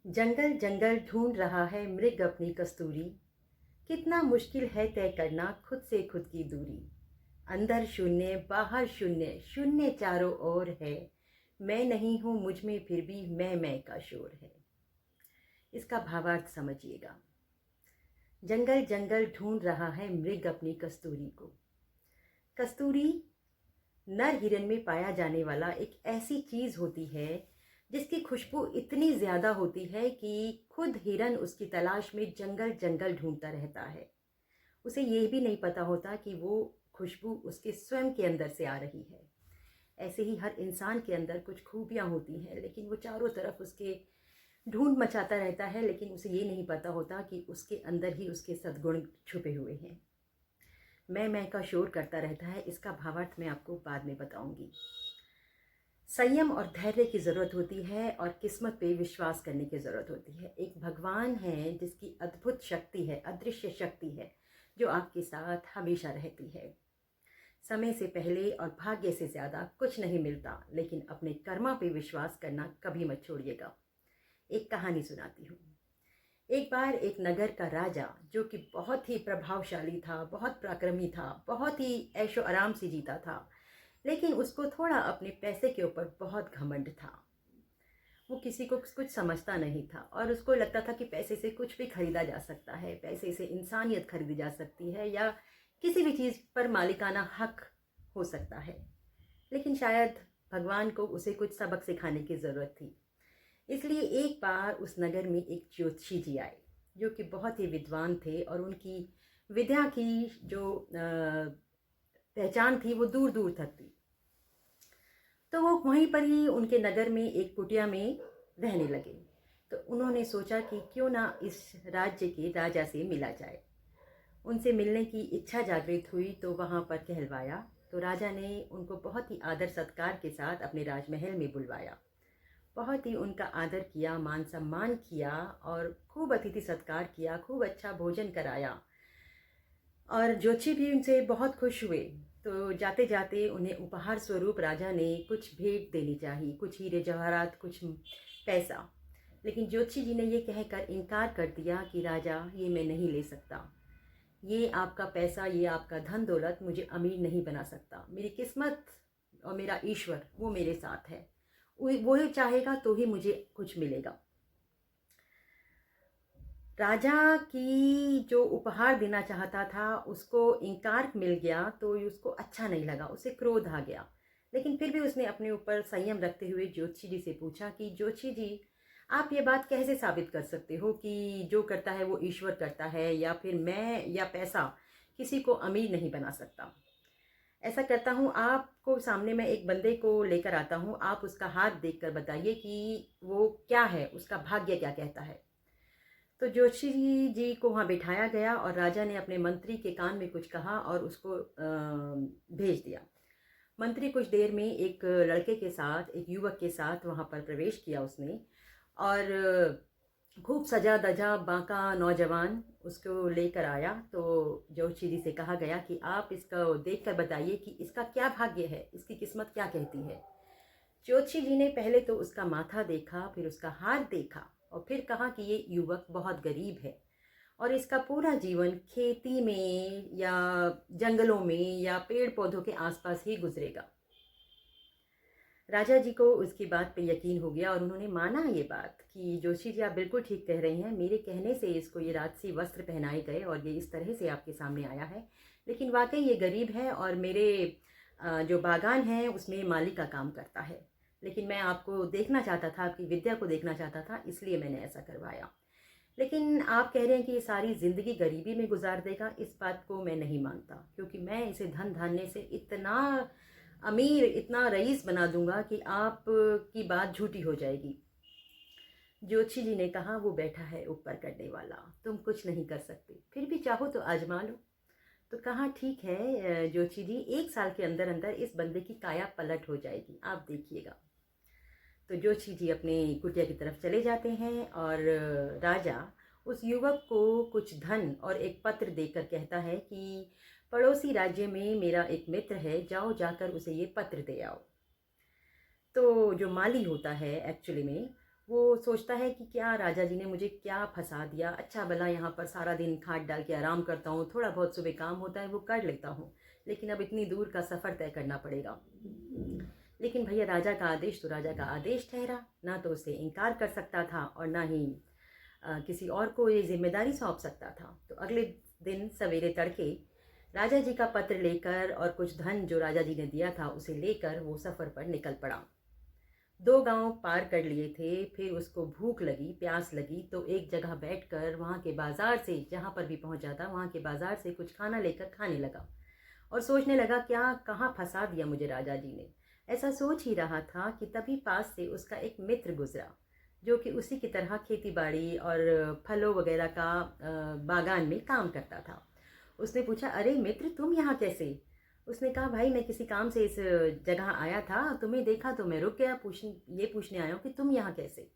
जंगल जंगल ढूंढ रहा है मृग अपनी कस्तूरी। कितना मुश्किल है तय करना खुद से खुद की दूरी। अंदर शून्य बाहर शून्य, शून्य चारों ओर है। मैं नहीं हूँ मुझ में फिर भी मैं का शोर है। इसका भावार्थ समझिएगा। जंगल जंगल ढूंढ रहा है मृग अपनी कस्तूरी को। कस्तूरी नर हिरन में पाया जाने वाला एक ऐसी चीज होती है जिसकी खुशबू इतनी ज्यादा होती है कि खुद हिरन उसकी तलाश में जंगल जंगल ढूंढता रहता है। उसे ये भी नहीं पता होता कि वो खुशबू उसके स्वयं के अंदर से आ रही है। ऐसे ही हर इंसान के अंदर कुछ खूबियां होती हैं, लेकिन वो चारों तरफ उसके ढूंढ मचाता रहता है, लेकिन उसे ये नहीं पता होता कि उसके अंदर ही उसके सद्गुण छुपे हुए हैं। मैं का शोर करता रहता है। इसका भावार्थ मैं आपको बाद में बताऊंगी। संयम और धैर्य की ज़रूरत होती है और किस्मत पे विश्वास करने की ज़रूरत होती है। एक भगवान है जिसकी अद्भुत शक्ति है, अदृश्य शक्ति है, जो आपके साथ हमेशा रहती है। समय से पहले और भाग्य से ज़्यादा कुछ नहीं मिलता, लेकिन अपने कर्मा पे विश्वास करना कभी मत छोड़िएगा। एक कहानी सुनाती हूँ। एक बार एक नगर का राजा, जो कि बहुत ही प्रभावशाली था, बहुत पराक्रमी था, बहुत ही ऐशो आराम से जीता था, लेकिन उसको थोड़ा अपने पैसे के ऊपर बहुत घमंड था। वो किसी को कुछ समझता नहीं था और उसको लगता था कि पैसे से कुछ भी खरीदा जा सकता है, पैसे से इंसानियत खरीदी जा सकती है या किसी भी चीज़ पर मालिकाना हक हो सकता है। लेकिन शायद भगवान को उसे कुछ सबक सिखाने की ज़रूरत थी। इसलिए एक बार उस नगर में एक ज्योतिषी जी आए, जो कि बहुत ही विद्वान थे और उनकी विद्या की जो पहचान थी वो दूर दूर तक थी। तो वो वहीं पर ही उनके नगर में एक कुटिया में रहने लगे। तो उन्होंने सोचा कि क्यों ना इस राज्य के राजा से मिला जाए। उनसे मिलने की इच्छा जागृत हुई तो वहाँ पर कहलवाया। तो राजा ने उनको बहुत ही आदर सत्कार के साथ अपने राजमहल में बुलवाया। बहुत ही उनका आदर किया, मान सम्मान किया और खूब अतिथि सत्कार किया, खूब अच्छा भोजन कराया। और जोशी भी उनसे बहुत खुश हुए। तो जाते जाते उन्हें उपहार स्वरूप राजा ने कुछ भेंट देनी चाहिए, कुछ हीरे जवाहरात, कुछ पैसा। लेकिन जोशी जी ने ये कहकर इनकार कर दिया कि राजा, ये मैं नहीं ले सकता। ये आपका पैसा, ये आपका धन दौलत मुझे अमीर नहीं बना सकता। मेरी किस्मत और मेरा ईश्वर वो मेरे साथ है, वो ही चाहेगा तो ही मुझे कुछ मिलेगा। राजा की जो उपहार देना चाहता था उसको इनकार मिल गया तो उसको अच्छा नहीं लगा, उसे क्रोध आ गया। लेकिन फिर भी उसने अपने ऊपर संयम रखते हुए ज्योतिषी जी से पूछा कि ज्योतिषी जी, आप ये बात कैसे साबित कर सकते हो कि जो करता है वो ईश्वर करता है, या फिर मैं या पैसा किसी को अमीर नहीं बना सकता। ऐसा करता हूँ, आपको सामने मैं एक बंदे को लेकर आता हूँ, आप उसका हाथ देखकर बताइए कि वो क्या है, उसका भाग्य क्या कहता है। तो जोशी जी को वहाँ बिठाया गया और राजा ने अपने मंत्री के कान में कुछ कहा और उसको भेज दिया। मंत्री कुछ देर में एक लड़के के साथ, एक युवक के साथ वहाँ पर प्रवेश किया उसने। और खूब सजा धजा बांका नौजवान उसको लेकर आया। तो जोशी जी से कहा गया कि आप इसको देख कर बताइए कि इसका क्या भाग्य है, इसकी किस्मत क्या कहती है। जोशी जी ने पहले तो उसका माथा देखा, फिर उसका हाथ देखा और फिर कहा कि ये युवक बहुत गरीब है और इसका पूरा जीवन खेती में या जंगलों में या पेड़ पौधों के आसपास ही गुजरेगा। राजा जी को उसकी बात पे यकीन हो गया और उन्होंने माना ये बात कि जोशी जी आप बिल्कुल ठीक कह रहे हैं, मेरे कहने से इसको ये राजसी वस्त्र पहनाए गए और ये इस तरह से आपके सामने आया है। लेकिन वाकई ये गरीब है और मेरे जो बागान है उसमें माली का काम करता है। लेकिन मैं आपको देखना चाहता था, आपकी विद्या को देखना चाहता था, इसलिए मैंने ऐसा करवाया। लेकिन आप कह रहे हैं कि ये सारी ज़िंदगी गरीबी में गुजार देगा, इस बात को मैं नहीं मानता, क्योंकि मैं इसे धन धान्य से इतना अमीर, इतना रईस बना दूंगा कि आप की बात झूठी हो जाएगी। ज्योतिषी जी ने कहा, वो बैठा है ऊपर करने वाला, तुम कुछ नहीं कर सकते, फिर भी चाहो तो आजमा लो। तो कहा ठीक है ज्योतिषी जी, 1 साल के अंदर अंदर इस बंदे की काया पलट हो जाएगी, आप देखिएगा। तो ज्योतिषी जी अपने कुटिया की तरफ चले जाते हैं और राजा उस युवक को कुछ धन और एक पत्र देकर कहता है कि पड़ोसी राज्य में मेरा एक मित्र है, जाओ जाकर उसे ये पत्र दे आओ। तो जो माली होता है एक्चुअली में, वो सोचता है कि क्या राजा जी ने मुझे क्या फंसा दिया, अच्छा भला यहाँ पर सारा दिन खाट डाल के आराम करता हूँ, थोड़ा बहुत सुबह काम होता है वो कर लेता हूँ, लेकिन अब इतनी दूर का सफ़र तय करना पड़ेगा। लेकिन भैया राजा का आदेश तो राजा का आदेश ठहरा, ना तो उसे इनकार कर सकता था और ना ही किसी और को ये जिम्मेदारी सौंप सकता था। तो अगले दिन सवेरे तड़के राजा जी का पत्र लेकर और कुछ धन जो राजा जी ने दिया था उसे लेकर वो सफ़र पर निकल पड़ा। 2 गांव पार कर लिए थे, फिर उसको भूख लगी, प्यास लगी, तो एक जगह बैठकर वहाँ के बाज़ार से, जहाँ पर भी पहुँचा था वहाँ के बाज़ार से कुछ खाना लेकर खाने लगा और सोचने लगा क्या कहाँ फंसा दिया मुझे राजा जी ने। ऐसा सोच ही रहा था कि तभी पास से उसका एक मित्र गुजरा, जो कि उसी की तरह खेती बाड़ी और फलों वगैरह का बागान में काम करता था। उसने पूछा, अरे मित्र तुम यहाँ कैसे? उसने कहा, भाई मैं किसी काम से इस जगह आया था, तुम्हें देखा तो मैं रुक गया, ये पूछने आया हूँ कि तुम यहाँ कैसे?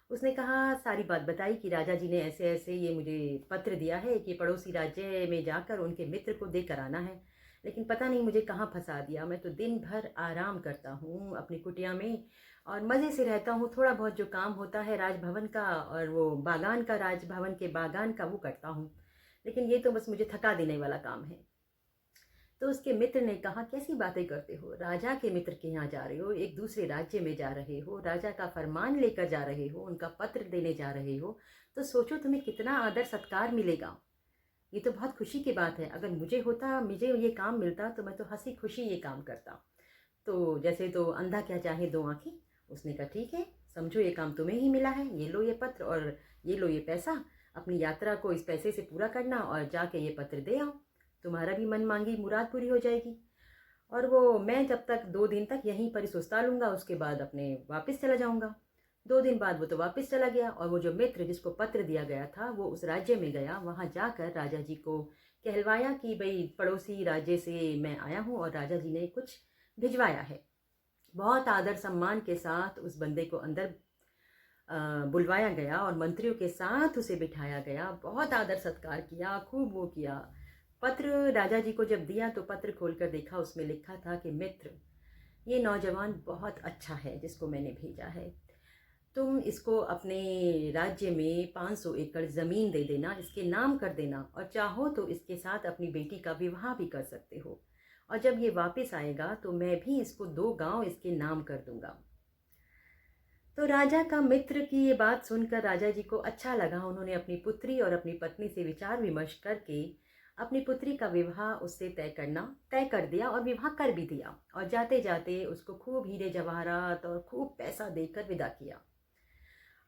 उसने कहा, सारी बात बताई कि राजा जी ने ऐसे ऐसे ये मुझे पत्र दिया है कि पड़ोसी राज्य में जाकर उनके मित्र को देकर आना है, लेकिन पता नहीं मुझे कहाँ फंसा दिया। मैं तो दिन भर आराम करता हूँ अपनी कुटिया में और मज़े से रहता हूँ, थोड़ा बहुत जो काम होता है राजभवन का और वो बागान का, राजभवन के बागान का, वो करता हूँ, लेकिन ये तो बस मुझे थका देने वाला काम है। तो उसके मित्र ने कहा, कैसी बातें करते हो, राजा के मित्र के यहाँ जा रहे हो, एक दूसरे राज्य में जा रहे हो, राजा का फरमान लेकर जा रहे हो, उनका पत्र देने जा रहे हो, तो सोचो तुम्हें कितना आदर सत्कार मिलेगा। ये तो बहुत खुशी की बात है, अगर मुझे होता, मुझे ये काम मिलता तो मैं तो हंसी खुशी ये काम करता। तो जैसे तो अंधा क्या चाहे दो आंखें। उसने कहा, ठीक है, समझो ये काम तुम्हें ही मिला है, ये लो ये पत्र और ये लो ये पैसा, अपनी यात्रा को इस पैसे से पूरा करना और जाके ये पत्र दे आओ, तुम्हारा भी मन मांगी मुराद पूरी हो जाएगी। और वो मैं जब तक 2 दिन तक यहीं पर ही सुस्ता लूँगा, उसके बाद अपने वापस चला जाऊँगा। 2 दिन बाद वो तो वापस चला गया और वो जो मित्र जिसको पत्र दिया गया था वो उस राज्य में गया, वहाँ जाकर राजा जी को कहलवाया कि भाई पड़ोसी राज्य से मैं आया हूँ और राजा जी ने कुछ भिजवाया है। बहुत आदर सम्मान के साथ उस बंदे को अंदर बुलवाया गया और मंत्रियों के साथ उसे बिठाया गया, बहुत आदर सत्कार किया, खूब वो किया। पत्र राजा जी को जब दिया तो पत्र खोलकर देखा, उसमें लिखा था कि मित्र, ये नौजवान बहुत अच्छा है जिसको मैंने भेजा है, तुम इसको अपने राज्य में 500 एकड़ ज़मीन दे देना, इसके नाम कर देना और चाहो तो इसके साथ अपनी बेटी का विवाह भी कर सकते हो, और जब ये वापस आएगा तो मैं भी इसको 2 गांव इसके नाम कर दूंगा। तो राजा का मित्र की ये बात सुनकर राजा जी को अच्छा लगा। उन्होंने अपनी पुत्री और अपनी पत्नी से विचार विमर्श करके अपनी पुत्री का विवाह उससे तय कर दिया और विवाह कर भी दिया, और जाते जाते उसको खूब हीरे जवाहरात और खूब पैसा देकर विदा किया।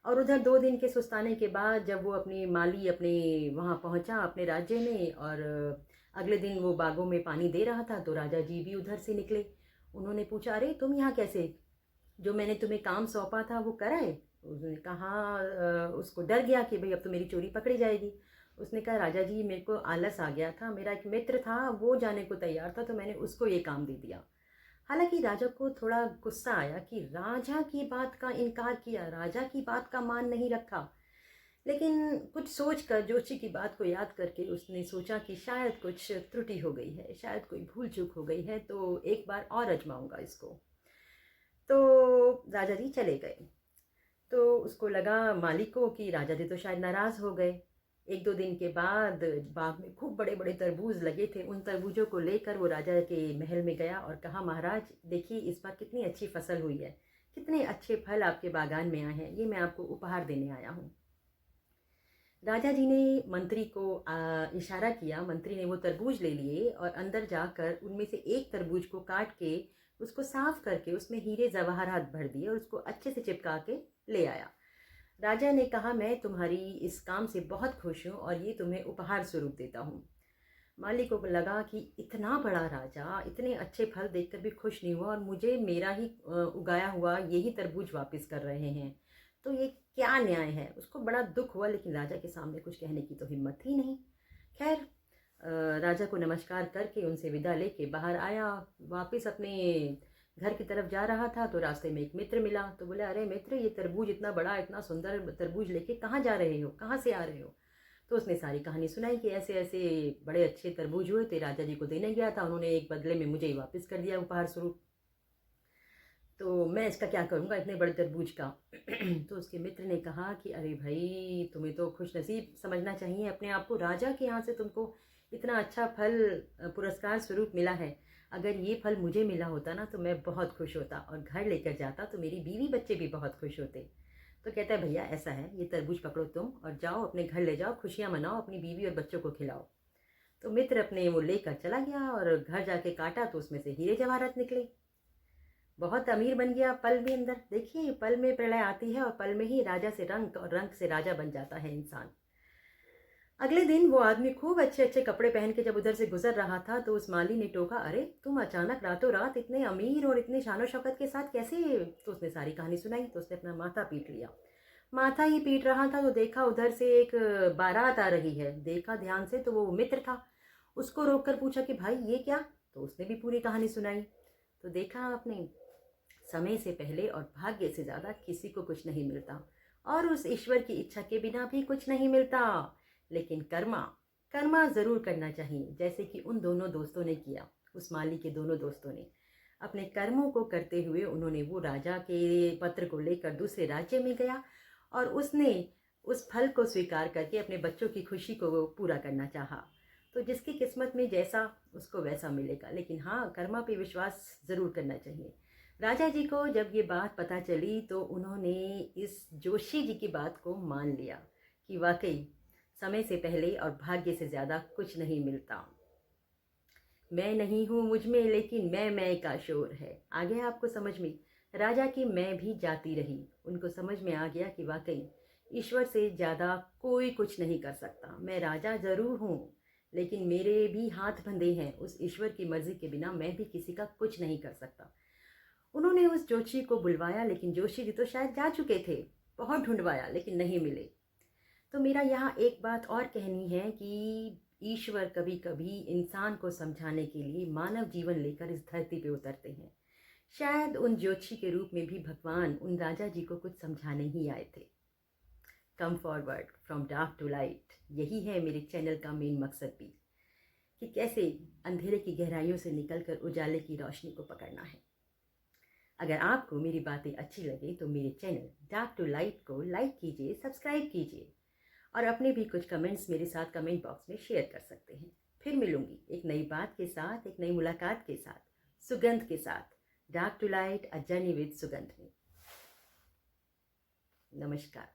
और उधर 2 दिन के सुस्ताने के बाद जब वो अपनी माली अपने वहाँ पहुँचा अपने राज्य में, और अगले दिन वो बागों में पानी दे रहा था, तो राजा जी भी उधर से निकले। उन्होंने पूछा, अरे तुम यहाँ कैसे, जो मैंने तुम्हें काम सौंपा था वो कराए? उसने कहा, उसको डर गया कि भाई अब तो मेरी चोरी पकड़ी जाएगी। उसने कहा, राजा जी मेरे को आलस आ गया था, मेरा एक मित्र था वो जाने को तैयार था तो मैंने उसको ये काम दे दिया। हालांकि राजा को थोड़ा गुस्सा आया कि राजा की बात का इनकार किया, राजा की बात का मान नहीं रखा, लेकिन कुछ सोच कर, जोशी की बात को याद करके उसने सोचा कि शायद कुछ त्रुटि हो गई है, शायद कोई भूल चूक हो गई है, तो एक बार और आजमाऊंगा इसको। तो राजा जी चले गए। तो उसको लगा मालिक को कि राजा जी तो शायद नाराज़ हो गए। 1-2 दिन के बाद बाग में खूब बड़े बड़े तरबूज लगे थे, उन तरबूजों को लेकर वो राजा के महल में गया और कहा, महाराज देखिए इस बार कितनी अच्छी फसल हुई है, कितने अच्छे फल आपके बागान में आए हैं, ये मैं आपको उपहार देने आया हूँ। राजा जी ने मंत्री को इशारा किया, मंत्री ने वो तरबूज ले लिए और अंदर जाकर उनमें से एक तरबूज को काट के उसको साफ करके उसमें हीरे जवाहरात भर दिए और उसको अच्छे से चिपका के ले आया। राजा ने कहा, मैं तुम्हारी इस काम से बहुत खुश हूँ और ये तुम्हें उपहार स्वरूप देता हूँ। माली को लगा कि इतना बड़ा राजा इतने अच्छे फल देखकर भी खुश नहीं हुआ और मुझे मेरा ही उगाया हुआ यही तरबूज वापस कर रहे हैं, तो ये क्या न्याय है। उसको बड़ा दुख हुआ, लेकिन राजा के सामने कुछ कहने की तो हिम्मत ही नहीं। खैर राजा को नमस्कार करके उनसे विदा लेके बाहर आया, वापस अपने घर की तरफ जा रहा था तो रास्ते में एक मित्र मिला। तो बोला, अरे मित्र, ये तरबूज इतना बड़ा इतना सुंदर तरबूज लेके कहाँ जा रहे हो, कहाँ से आ रहे हो? तो उसने सारी कहानी सुनाई कि ऐसे ऐसे बड़े अच्छे तरबूज हुए थे, राजा जी को देने गया था, उन्होंने एक बदले में मुझे ही वापस कर दिया उपहार स्वरूप। तो मैं इसका क्या करूँगा इतने बड़े तरबूज का। तो उसके मित्र ने कहा कि अरे भाई, तुम्हें तो खुशनसीब समझना चाहिए अपने आप को, राजा के यहाँ से तुमको इतना अच्छा फल पुरस्कार स्वरूप मिला है। अगर ये फल मुझे मिला होता ना तो मैं बहुत खुश होता और घर लेकर जाता तो मेरी बीवी बच्चे भी बहुत खुश होते। तो कहता है भैया ऐसा है, ये तरबूज पकड़ो तुम और जाओ अपने घर ले जाओ, खुशियाँ मनाओ, अपनी बीवी और बच्चों को खिलाओ। तो मित्र अपने वो लेकर चला गया और घर जाके काटा तो उसमें से हीरे जवाहरात निकले। बहुत अमीर बन गया पल में अंदर। देखिए, पल में प्रलय आती है और पल में ही राजा से रंक और रंक से राजा बन जाता है इंसान। अगले दिन वो आदमी खूब अच्छे अच्छे कपड़े पहन के जब उधर से गुजर रहा था तो उस माली ने टोका, अरे तुम अचानक रातों रात इतने अमीर और इतने शानो शौकत के साथ कैसे? तो उसने सारी कहानी सुनाई। तो उसने अपना माथा पीट लिया। माथा ही पीट रहा था तो देखा उधर से एक बारात आ रही है। देखा ध्यान से तो वो मित्र था। उसको रोक कर पूछा कि भाई ये क्या? तो उसने भी पूरी कहानी सुनाई। तो देखा आपने, समय से पहले और भाग्य से ज़्यादा किसी को कुछ नहीं मिलता और उस ईश्वर की इच्छा के बिना भी कुछ नहीं मिलता। लेकिन कर्मा, कर्मा ज़रूर करना चाहिए, जैसे कि उन दोनों दोस्तों ने किया। उस माली के दोनों दोस्तों ने अपने कर्मों को करते हुए उन्होंने वो राजा के पत्र को लेकर दूसरे राज्य में गया और उसने उस फल को स्वीकार करके अपने बच्चों की खुशी को पूरा करना चाहा। तो जिसकी किस्मत में जैसा उसको वैसा मिलेगा, लेकिन हाँ, कर्मा पे विश्वास ज़रूर करना चाहिए। राजा जी को जब ये बात पता चली तो उन्होंने इस जोशी जी की बात को मान लिया कि वाकई समय से पहले और भाग्य से ज़्यादा कुछ नहीं मिलता। मैं नहीं हूँ मुझ में, लेकिन मैं का शोर है। आ गया आपको समझ में? राजा की मैं भी जाती रही। उनको समझ में आ गया कि वाकई ईश्वर से ज़्यादा कोई कुछ नहीं कर सकता। मैं राजा ज़रूर हूँ, लेकिन मेरे भी हाथ बंधे हैं। उस ईश्वर की मर्ज़ी के बिना मैं भी किसी का कुछ नहीं कर सकता। उन्होंने उस जोशी को बुलवाया, लेकिन जोशी जी तो शायद जा चुके थे। बहुत ढूंढवाया लेकिन नहीं मिले। तो मेरा यहाँ एक बात और कहनी है कि ईश्वर कभी कभी इंसान को समझाने के लिए मानव जीवन लेकर इस धरती पे उतरते हैं। शायद उन ज्योतिषी के रूप में भी भगवान उन राजा जी को कुछ समझाने ही आए थे। Come forward from dark to light, यही है मेरे चैनल का मेन मकसद भी, कि कैसे अंधेरे की गहराइयों से निकलकर उजाले की रोशनी को पकड़ना है। अगर आपको मेरी बातें अच्छी लगे तो मेरे चैनल डार्क टू लाइट को लाइक कीजिए, सब्सक्राइब कीजिए और अपने भी कुछ कमेंट्स मेरे साथ कमेंट बॉक्स में शेयर कर सकते हैं। फिर मिलूंगी एक नई बात के साथ, एक नई मुलाकात के साथ, सुगंध के साथ। Dark to light, a journey with Sugandh में। नमस्कार।